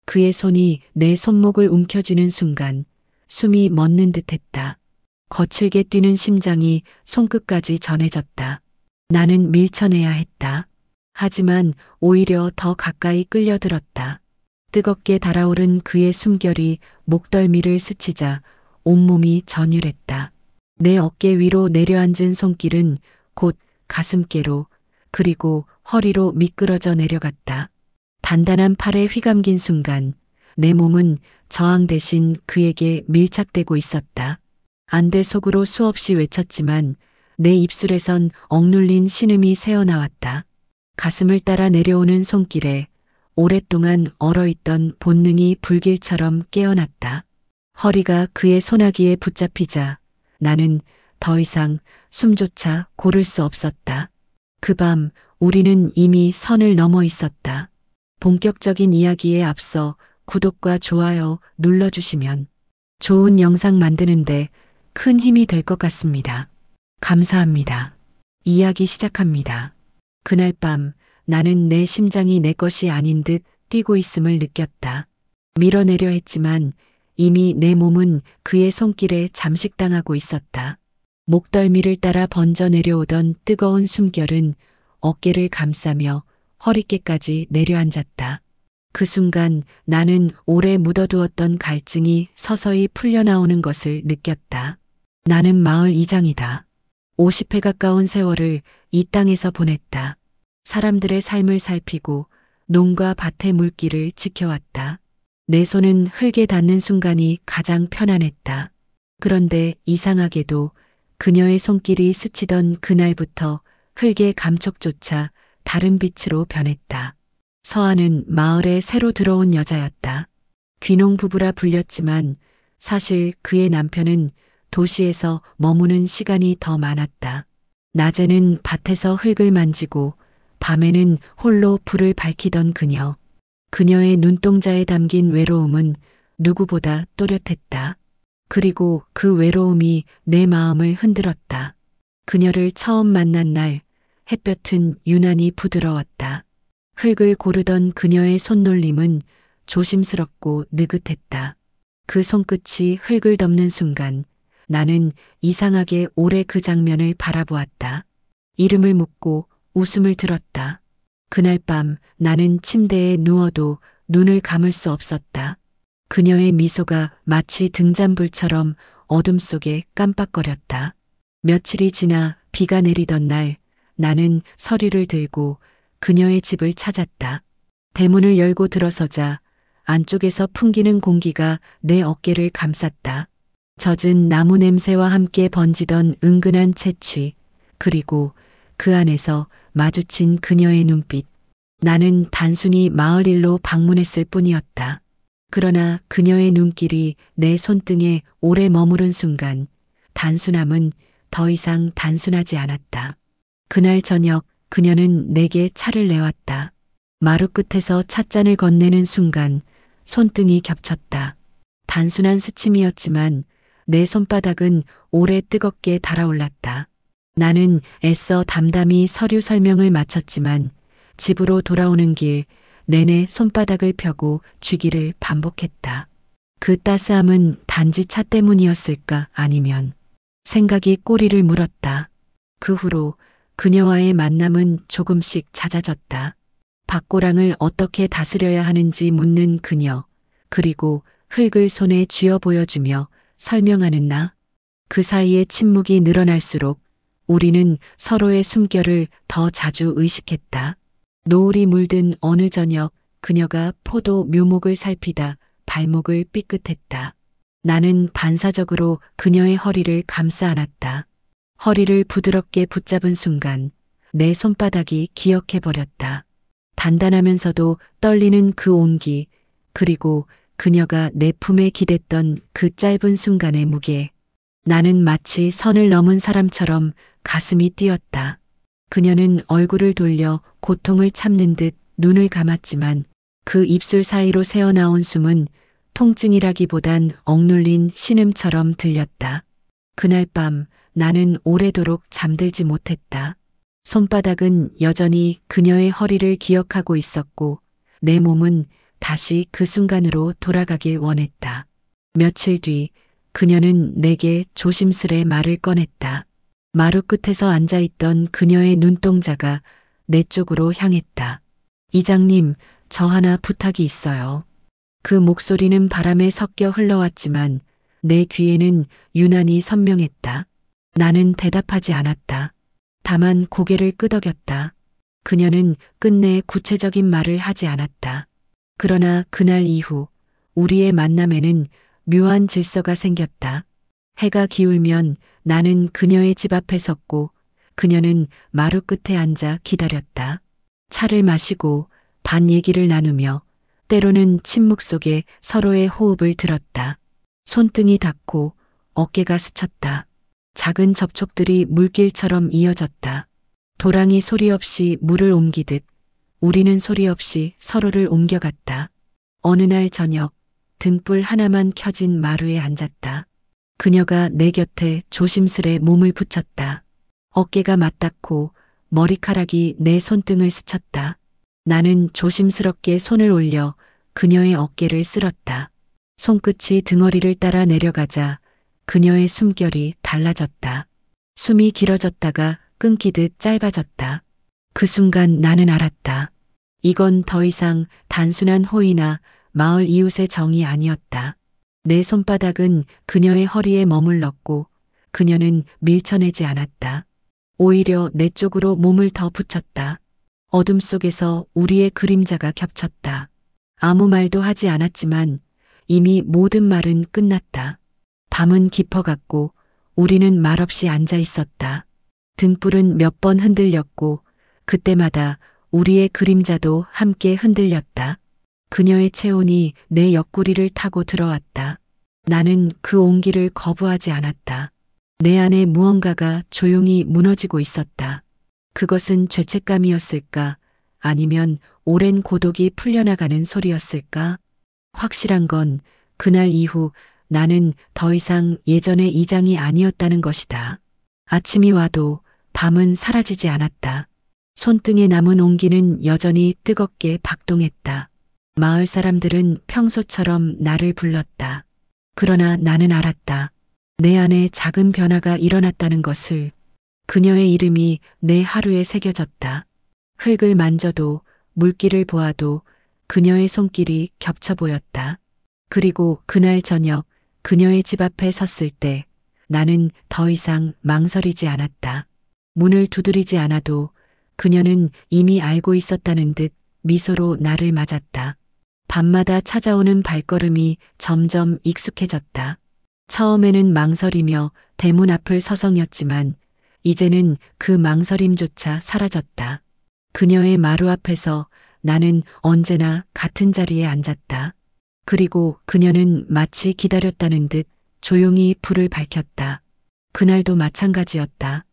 그의 손이 내 손목을 움켜쥐는 순간 숨이 멎는 듯했다. 거칠게 뛰는 심장이 손끝까지 전해졌다. 나는 밀쳐내야 했다. 하지만 오히려 더 가까이 끌려들었다. 뜨겁게 달아오른 그의 숨결이 목덜미를 스치자 온몸이 전율했다. 내 어깨 위로 내려앉은 손길은 곧 가슴께로 그리고 허리로 미끄러져 내려갔다. 단단한 팔에 휘감긴 순간 내 몸은 저항 대신 그에게 밀착되고 있었다. 안 돼 속으로 수없이 외쳤지만 내 입술에선 억눌린 신음이 새어나왔다. 가슴을 따라 내려오는 손길에 오랫동안 얼어있던 본능이 불길처럼 깨어났다. 허리가 그의 소나기에 붙잡히자 나는 더 이상 숨조차 고를 수 없었다. 그 밤 우리는 이미 선을 넘어 있었다. 본격적인 이야기에 앞서 구독과 좋아요 눌러주시면 좋은 영상 만드는데 큰 힘이 될 것 같습니다. 감사합니다. 이야기 시작합니다. 그날 밤 나는 내 심장이 내 것이 아닌 듯 뛰고 있음을 느꼈다. 밀어내려 했지만 이미 내 몸은 그의 손길에 잠식당하고 있었다. 목덜미를 따라 번져 내려오던 뜨거운 숨결은 어깨를 감싸며 허리께까지 내려앉았다. 그 순간 나는 오래 묻어두었던 갈증이 서서히 풀려나오는 것을 느꼈다. 나는 마을 이장이다. 50회 가까운 세월을 이 땅에서 보냈다. 사람들의 삶을 살피고 농과 밭의 물길을 지켜왔다. 내 손은 흙에 닿는 순간이 가장 편안했다. 그런데 이상하게도 그녀의 손길이 스치던 그날부터 흙의 감촉조차 다른 빛으로 변했다. 서아는 마을에 새로 들어온 여자였다. 귀농 부부라 불렸지만 사실 그의 남편은 도시에서 머무는 시간이 더 많았다. 낮에는 밭에서 흙을 만지고 밤에는 홀로 불을 밝히던 그녀. 그녀의 눈동자에 담긴 외로움은 누구보다 또렷했다. 그리고 그 외로움이 내 마음을 흔들었다. 그녀를 처음 만난 날 햇볕은 유난히 부드러웠다. 흙을 고르던 그녀의 손놀림은 조심스럽고 느긋했다. 그 손끝이 흙을 덮는 순간 나는 이상하게 오래 그 장면을 바라보았다. 이름을 묻고 웃음을 들었다. 그날 밤 나는 침대에 누워도 눈을 감을 수 없었다. 그녀의 미소가 마치 등잔불처럼 어둠 속에 깜빡거렸다. 며칠이 지나 비가 내리던 날 나는 서류를 들고 그녀의 집을 찾았다. 대문을 열고 들어서자 안쪽에서 풍기는 공기가 내 어깨를 감쌌다. 젖은 나무 냄새와 함께 번지던 은근한 채취, 그리고 그 안에서 마주친 그녀의 눈빛. 나는 단순히 마을 일로 방문했을 뿐이었다. 그러나 그녀의 눈길이 내 손등에 오래 머무른 순간 단순함은 더 이상 단순하지 않았다. 그날 저녁 그녀는 내게 차를 내왔다. 마루 끝에서 찻잔을 건네는 순간 손등이 겹쳤다. 단순한 스침이었지만 내 손바닥은 오래 뜨겁게 달아올랐다. 나는 애써 담담히 서류 설명을 마쳤지만 집으로 돌아오는 길 내내 손바닥을 펴고 쥐기를 반복했다. 그 따스함은 단지 차 때문이었을까 아니면 생각이 꼬리를 물었다. 그 후로 그녀와의 만남은 조금씩 잦아졌다. 밭고랑을 어떻게 다스려야 하는지 묻는 그녀, 그리고 흙을 손에 쥐어 보여주며 설명하는 나. 그 사이에 침묵이 늘어날수록 우리는 서로의 숨결을 더 자주 의식했다. 노을이 물든 어느 저녁 그녀가 포도 묘목을 살피다 발목을 삐끗했다. 나는 반사적으로 그녀의 허리를 감싸 안았다. 허리를 부드럽게 붙잡은 순간 내 손바닥이 기억해버렸다. 단단하면서도 떨리는 그 온기, 그리고 그녀가 내 품에 기댔던 그 짧은 순간의 무게. 나는 마치 선을 넘은 사람처럼 가슴이 뛰었다. 그녀는 얼굴을 돌려 고통을 참는 듯 눈을 감았지만 그 입술 사이로 새어나온 숨은 통증이라기보단 억눌린 신음처럼 들렸다. 그날 밤 나는 오래도록 잠들지 못했다. 손바닥은 여전히 그녀의 허리를 기억하고 있었고 내 몸은 다시 그 순간으로 돌아가길 원했다. 며칠 뒤 그녀는 내게 조심스레 말을 꺼냈다. 마루 끝에서 앉아있던 그녀의 눈동자가 내 쪽으로 향했다. 이장님, 저 하나 부탁이 있어요. 그 목소리는 바람에 섞여 흘러왔지만 내 귀에는 유난히 선명했다. 나는 대답하지 않았다. 다만 고개를 끄덕였다. 그녀는 끝내 구체적인 말을 하지 않았다. 그러나 그날 이후 우리의 만남에는 묘한 질서가 생겼다. 해가 기울면 나는 그녀의 집 앞에 섰고 그녀는 마루 끝에 앉아 기다렸다. 차를 마시고 반 얘기를 나누며 때로는 침묵 속에 서로의 호흡을 들었다. 손등이 닿고 어깨가 스쳤다. 작은 접촉들이 물길처럼 이어졌다. 도랑이 소리 없이 물을 옮기듯 우리는 소리 없이 서로를 옮겨갔다. 어느 날 저녁 등불 하나만 켜진 마루에 앉았다. 그녀가 내 곁에 조심스레 몸을 붙였다. 어깨가 맞닿고 머리카락이 내 손등을 스쳤다. 나는 조심스럽게 손을 올려 그녀의 어깨를 쓸었다. 손끝이 등허리를 따라 내려가자 그녀의 숨결이 달라졌다. 숨이 길어졌다가 끊기듯 짧아졌다. 그 순간 나는 알았다. 이건 더 이상 단순한 호의나 마을 이웃의 정이 아니었다. 내 손바닥은 그녀의 허리에 머물렀고 그녀는 밀쳐내지 않았다. 오히려 내 쪽으로 몸을 더 붙였다. 어둠 속에서 우리의 그림자가 겹쳤다. 아무 말도 하지 않았지만 이미 모든 말은 끝났다. 밤은 깊어갔고 우리는 말없이 앉아 있었다. 등불은 몇 번 흔들렸고 그때마다 우리의 그림자도 함께 흔들렸다. 그녀의 체온이 내 옆구리를 타고 들어왔다. 나는 그 온기를 거부하지 않았다. 내 안에 무언가가 조용히 무너지고 있었다. 그것은 죄책감이었을까? 아니면 오랜 고독이 풀려나가는 소리였을까? 확실한 건 그날 이후 나는 더 이상 예전의 이장이 아니었다는 것이다. 아침이 와도 밤은 사라지지 않았다. 손등에 남은 온기는 여전히 뜨겁게 박동했다. 마을 사람들은 평소처럼 나를 불렀다. 그러나 나는 알았다. 내 안에 작은 변화가 일어났다는 것을. 그녀의 이름이 내 하루에 새겨졌다. 흙을 만져도 물길을 보아도 그녀의 손길이 겹쳐 보였다. 그리고 그날 저녁 그녀의 집 앞에 섰을 때 나는 더 이상 망설이지 않았다. 문을 두드리지 않아도 그녀는 이미 알고 있었다는 듯 미소로 나를 맞았다. 밤마다 찾아오는 발걸음이 점점 익숙해졌다. 처음에는 망설이며 대문 앞을 서성였지만 이제는 그 망설임조차 사라졌다. 그녀의 마루 앞에서 나는 언제나 같은 자리에 앉았다. 그리고 그녀는 마치 기다렸다는 듯 조용히 불을 밝혔다. 그날도 마찬가지였다.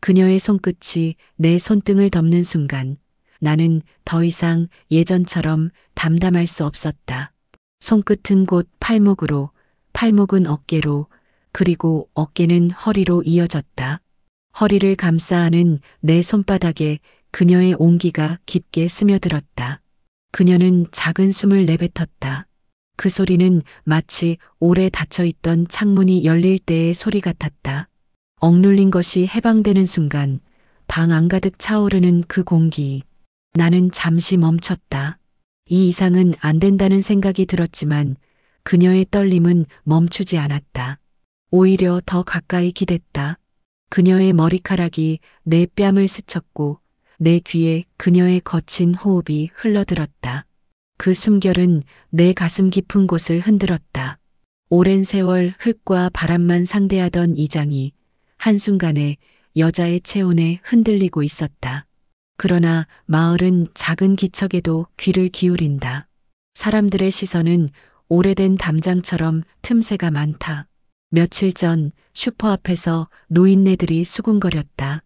그녀의 손끝이 내 손등을 덮는 순간 나는 더 이상 예전처럼 담담할 수 없었다. 손끝은 곧 팔목으로, 팔목은 어깨로, 그리고 어깨는 허리로 이어졌다. 허리를 감싸 안은 내 손바닥에 그녀의 온기가 깊게 스며들었다. 그녀는 작은 숨을 내뱉었다. 그 소리는 마치 오래 닫혀있던 창문이 열릴 때의 소리 같았다. 억눌린 것이 해방되는 순간 방 안가득 차오르는 그 공기. 나는 잠시 멈췄다. 이 이상은 안 된다는 생각이 들었지만 그녀의 떨림은 멈추지 않았다. 오히려 더 가까이 기댔다. 그녀의 머리카락이 내 뺨을 스쳤고 내 귀에 그녀의 거친 호흡이 흘러들었다. 그 숨결은 내 가슴 깊은 곳을 흔들었다. 오랜 세월 흙과 바람만 상대하던 이장이 한순간에 여자의 체온에 흔들리고 있었다. 그러나 마을은 작은 기척에도 귀를 기울인다. 사람들의 시선은 오래된 담장처럼 틈새가 많다. 며칠 전 슈퍼 앞에서 노인네들이 수군거렸다.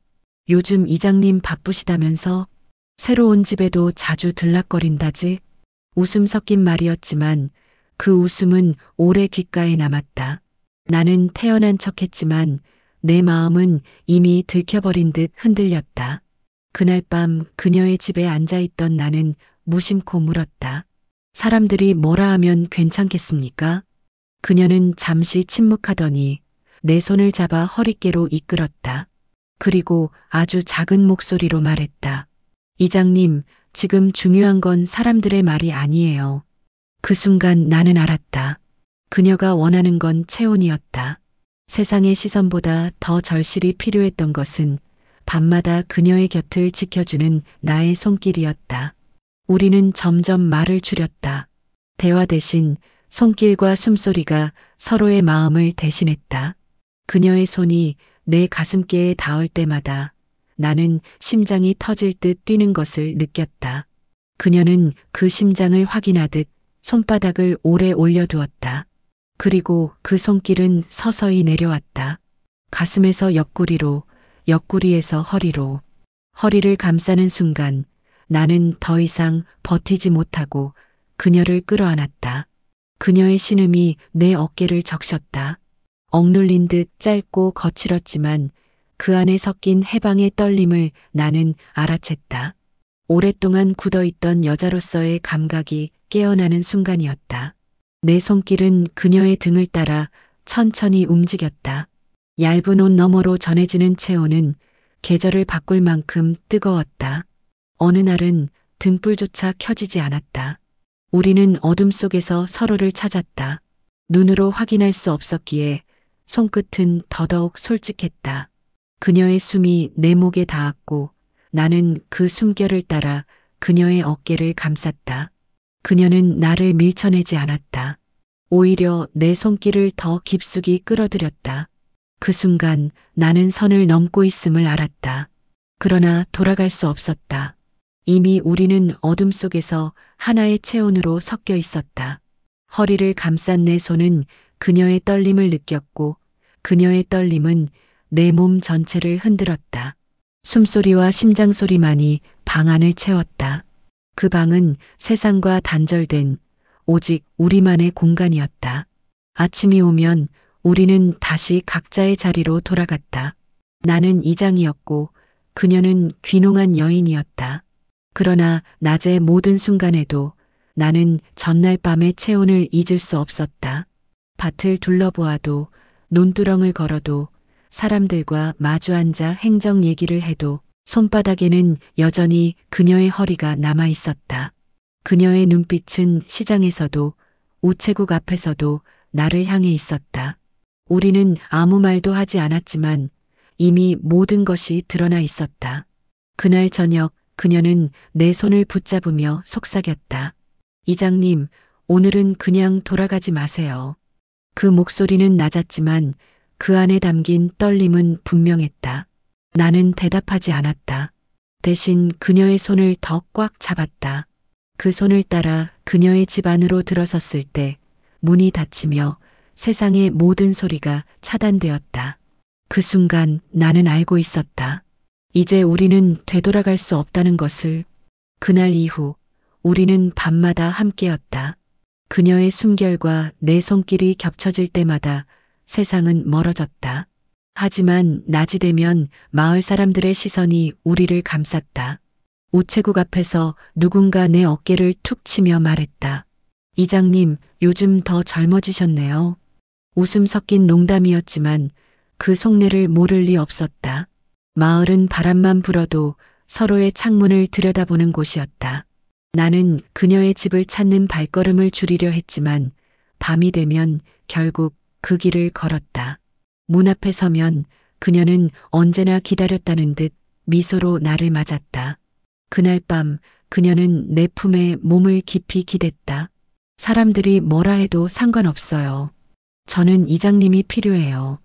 요즘 이장님 바쁘시다면서? 새로 온 집에도 자주 들락거린다지? 웃음 섞인 말이었지만 그 웃음은 오래 귓가에 남았다. 나는 태연한 척했지만 내 마음은 이미 들켜버린 듯 흔들렸다. 그날 밤 그녀의 집에 앉아있던 나는 무심코 물었다. 사람들이 뭐라 하면 괜찮겠습니까? 그녀는 잠시 침묵하더니 내 손을 잡아 허리께로 이끌었다. 그리고 아주 작은 목소리로 말했다. 이장님, 지금 중요한 건 사람들의 말이 아니에요. 그 순간 나는 알았다. 그녀가 원하는 건 체온이었다. 세상의 시선보다 더 절실히 필요했던 것은 밤마다 그녀의 곁을 지켜주는 나의 손길이었다. 우리는 점점 말을 줄였다. 대화 대신 손길과 숨소리가 서로의 마음을 대신했다. 그녀의 손이 내 가슴께에 닿을 때마다 나는 심장이 터질 듯 뛰는 것을 느꼈다. 그녀는 그 심장을 확인하듯 손바닥을 오래 올려두었다. 그리고 그 손길은 서서히 내려왔다. 가슴에서 옆구리로, 옆구리에서 허리로, 허리를 감싸는 순간 나는 더 이상 버티지 못하고 그녀를 끌어안았다. 그녀의 신음이 내 어깨를 적셨다. 억눌린 듯 짧고 거칠었지만 그 안에 섞인 해방의 떨림을 나는 알아챘다. 오랫동안 굳어있던 여자로서의 감각이 깨어나는 순간이었다. 내 손길은 그녀의 등을 따라 천천히 움직였다. 얇은 옷 너머로 전해지는 체온은 계절을 바꿀 만큼 뜨거웠다. 어느 날은 등불조차 켜지지 않았다. 우리는 어둠 속에서 서로를 찾았다. 눈으로 확인할 수 없었기에 손끝은 더더욱 솔직했다. 그녀의 숨이 내 목에 닿았고 나는 그 숨결을 따라 그녀의 어깨를 감쌌다. 그녀는 나를 밀쳐내지 않았다. 오히려 내 손길을 더 깊숙이 끌어들였다. 그 순간 나는 선을 넘고 있음을 알았다. 그러나 돌아갈 수 없었다. 이미 우리는 어둠 속에서 하나의 체온으로 섞여 있었다. 허리를 감싼 내 손은 그녀의 떨림을 느꼈고 그녀의 떨림은 내 몸 전체를 흔들었다. 숨소리와 심장소리만이 방 안을 채웠다. 그 방은 세상과 단절된 오직 우리만의 공간이었다. 아침이 오면 우리는 다시 각자의 자리로 돌아갔다. 나는 이장이었고 그녀는 귀농한 여인이었다. 그러나 낮의 모든 순간에도 나는 전날 밤의 체온을 잊을 수 없었다. 밭을 둘러보아도 논두렁을 걸어도 사람들과 마주 앉아 행정 얘기를 해도 손바닥에는 여전히 그녀의 허리가 남아 있었다. 그녀의 눈빛은 시장에서도 우체국 앞에서도 나를 향해 있었다. 우리는 아무 말도 하지 않았지만 이미 모든 것이 드러나 있었다. 그날 저녁 그녀는 내 손을 붙잡으며 속삭였다. 이장님, 오늘은 그냥 돌아가지 마세요. 그 목소리는 낮았지만 그 안에 담긴 떨림은 분명했다. 나는 대답하지 않았다. 대신 그녀의 손을 더 꽉 잡았다. 그 손을 따라 그녀의 집 안으로 들어섰을 때 문이 닫히며 세상의 모든 소리가 차단되었다. 그 순간 나는 알고 있었다. 이제 우리는 되돌아갈 수 없다는 것을. 그날 이후 우리는 밤마다 함께였다. 그녀의 숨결과 내 손길이 겹쳐질 때마다 세상은 멀어졌다. 하지만 낮이 되면 마을 사람들의 시선이 우리를 감쌌다. 우체국 앞에서 누군가 내 어깨를 툭 치며 말했다. 이장님, 요즘 더 젊어지셨네요. 웃음 섞인 농담이었지만 그 속내를 모를 리 없었다. 마을은 바람만 불어도 서로의 창문을 들여다보는 곳이었다. 나는 그녀의 집을 찾는 발걸음을 줄이려 했지만 밤이 되면 결국 그 길을 걸었다. 문 앞에 서면 그녀는 언제나 기다렸다는 듯 미소로 나를 맞았다. 그날 밤 그녀는 내 품에 몸을 깊이 기댔다. 사람들이 뭐라 해도 상관없어요. 저는 이장님이 필요해요.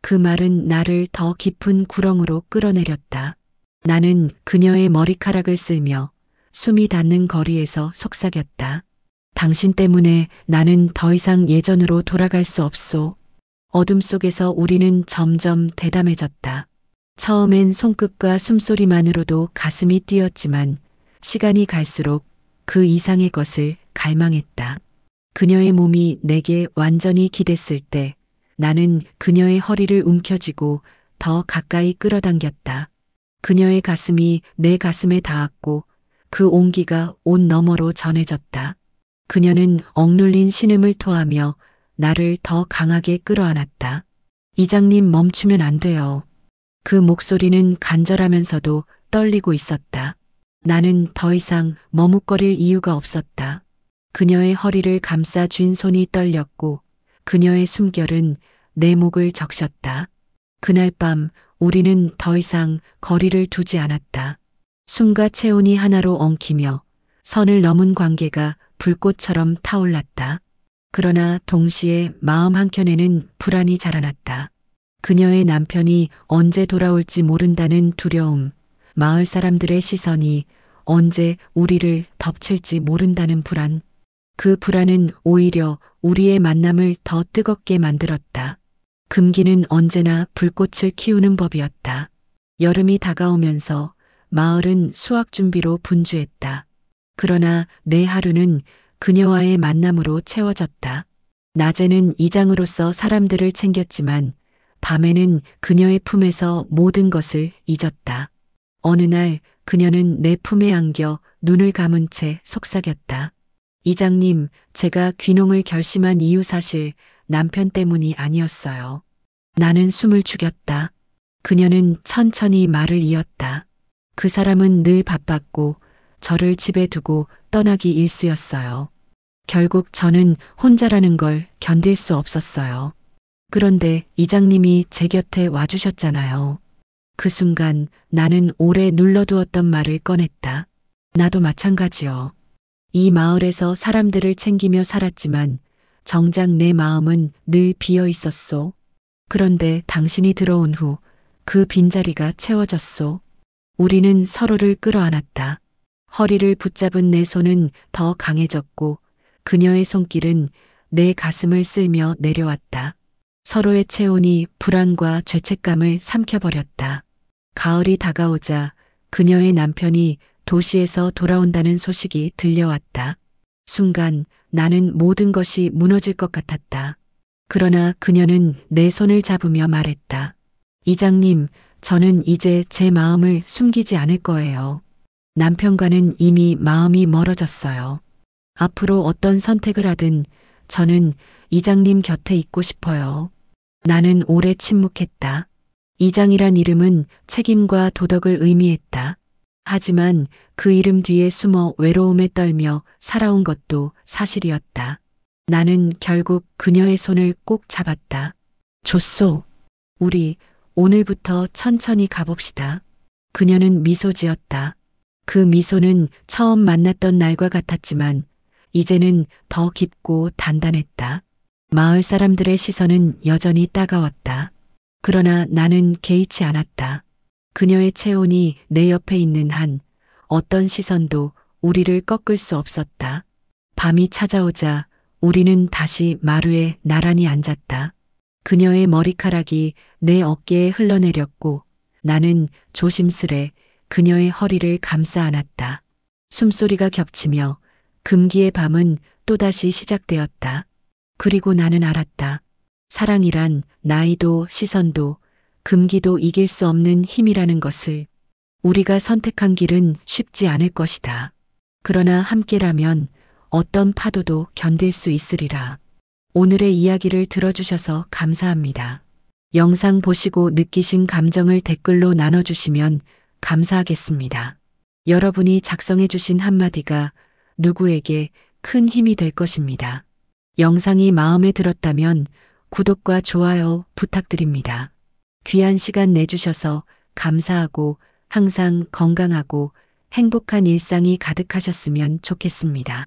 그 말은 나를 더 깊은 구렁으로 끌어내렸다. 나는 그녀의 머리카락을 쓸며 숨이 닿는 거리에서 속삭였다. 당신 때문에 나는 더 이상 예전으로 돌아갈 수 없소. 어둠 속에서 우리는 점점 대담해졌다. 처음엔 손끝과 숨소리만으로도 가슴이 뛰었지만 시간이 갈수록 그 이상의 것을 갈망했다. 그녀의 몸이 내게 완전히 기댔을 때 나는 그녀의 허리를 움켜쥐고 더 가까이 끌어당겼다. 그녀의 가슴이 내 가슴에 닿았고 그 온기가 옷 너머로 전해졌다. 그녀는 억눌린 신음을 토하며 나를 더 강하게 끌어안았다. 이장님 멈추면 안 돼요. 그 목소리는 간절하면서도 떨리고 있었다. 나는 더 이상 머뭇거릴 이유가 없었다. 그녀의 허리를 감싸 쥔 손이 떨렸고 그녀의 숨결은 내 목을 적셨다. 그날 밤 우리는 더 이상 거리를 두지 않았다. 숨과 체온이 하나로 엉키며 선을 넘은 관계가 불꽃처럼 타올랐다. 그러나 동시에 마음 한켠에는 불안이 자라났다. 그녀의 남편이 언제 돌아올지 모른다는 두려움, 마을 사람들의 시선이 언제 우리를 덮칠지 모른다는 불안. 그 불안은 오히려 우리의 만남을 더 뜨겁게 만들었다. 금기는 언제나 불꽃을 키우는 법이었다. 여름이 다가오면서 마을은 수확 준비로 분주했다. 그러나 내 하루는 그녀와의 만남으로 채워졌다. 낮에는 이장으로서 사람들을 챙겼지만 밤에는 그녀의 품에서 모든 것을 잊었다. 어느 날 그녀는 내 품에 안겨 눈을 감은 채 속삭였다. 이장님, 제가 귀농을 결심한 이유 사실 남편 때문이 아니었어요. 나는 숨을 죽였다. 그녀는 천천히 말을 이었다. 그 사람은 늘 바빴고 저를 집에 두고 떠나기 일쑤였어요. 결국 저는 혼자라는 걸 견딜 수 없었어요. 그런데 이장님이 제 곁에 와주셨잖아요. 그 순간 나는 오래 눌러두었던 말을 꺼냈다. 나도 마찬가지요. 이 마을에서 사람들을 챙기며 살았지만 정작 내 마음은 늘 비어 있었소. 그런데 당신이 들어온 후 그 빈자리가 채워졌소. 우리는 서로를 끌어안았다. 허리를 붙잡은 내 손은 더 강해졌고 그녀의 손길은 내 가슴을 쓸며 내려왔다. 서로의 체온이 불안과 죄책감을 삼켜버렸다. 가을이 다가오자 그녀의 남편이 도시에서 돌아온다는 소식이 들려왔다. 순간 나는 모든 것이 무너질 것 같았다. 그러나 그녀는 내 손을 잡으며 말했다. 이장님, 저는 이제 제 마음을 숨기지 않을 거예요. 남편과는 이미 마음이 멀어졌어요. 앞으로 어떤 선택을 하든 저는 이장님 곁에 있고 싶어요. 나는 오래 침묵했다. 이장이란 이름은 책임과 도덕을 의미했다. 하지만 그 이름 뒤에 숨어 외로움에 떨며 살아온 것도 사실이었다. 나는 결국 그녀의 손을 꼭 잡았다. 좋소. 우리 오늘부터 천천히 가봅시다. 그녀는 미소 지었다. 그 미소는 처음 만났던 날과 같았지만 이제는 더 깊고 단단했다. 마을 사람들의 시선은 여전히 따가웠다. 그러나 나는 개의치 않았다. 그녀의 체온이 내 옆에 있는 한 어떤 시선도 우리를 꺾을 수 없었다. 밤이 찾아오자 우리는 다시 마루에 나란히 앉았다. 그녀의 머리카락이 내 어깨에 흘러내렸고 나는 조심스레 그녀의 허리를 감싸 안았다. 숨소리가 겹치며 금기의 밤은 또다시 시작되었다. 그리고 나는 알았다. 사랑이란 나이도 시선도 금기도 이길 수 없는 힘이라는 것을. 우리가 선택한 길은 쉽지 않을 것이다. 그러나 함께라면 어떤 파도도 견딜 수 있으리라. 오늘의 이야기를 들어주셔서 감사합니다. 영상 보시고 느끼신 감정을 댓글로 나눠주시면 감사하겠습니다. 여러분이 작성해주신 한마디가 누구에게 큰 힘이 될 것입니다. 영상이 마음에 들었다면 구독과 좋아요 부탁드립니다. 귀한 시간 내주셔서 감사하고 항상 건강하고 행복한 일상이 가득하셨으면 좋겠습니다.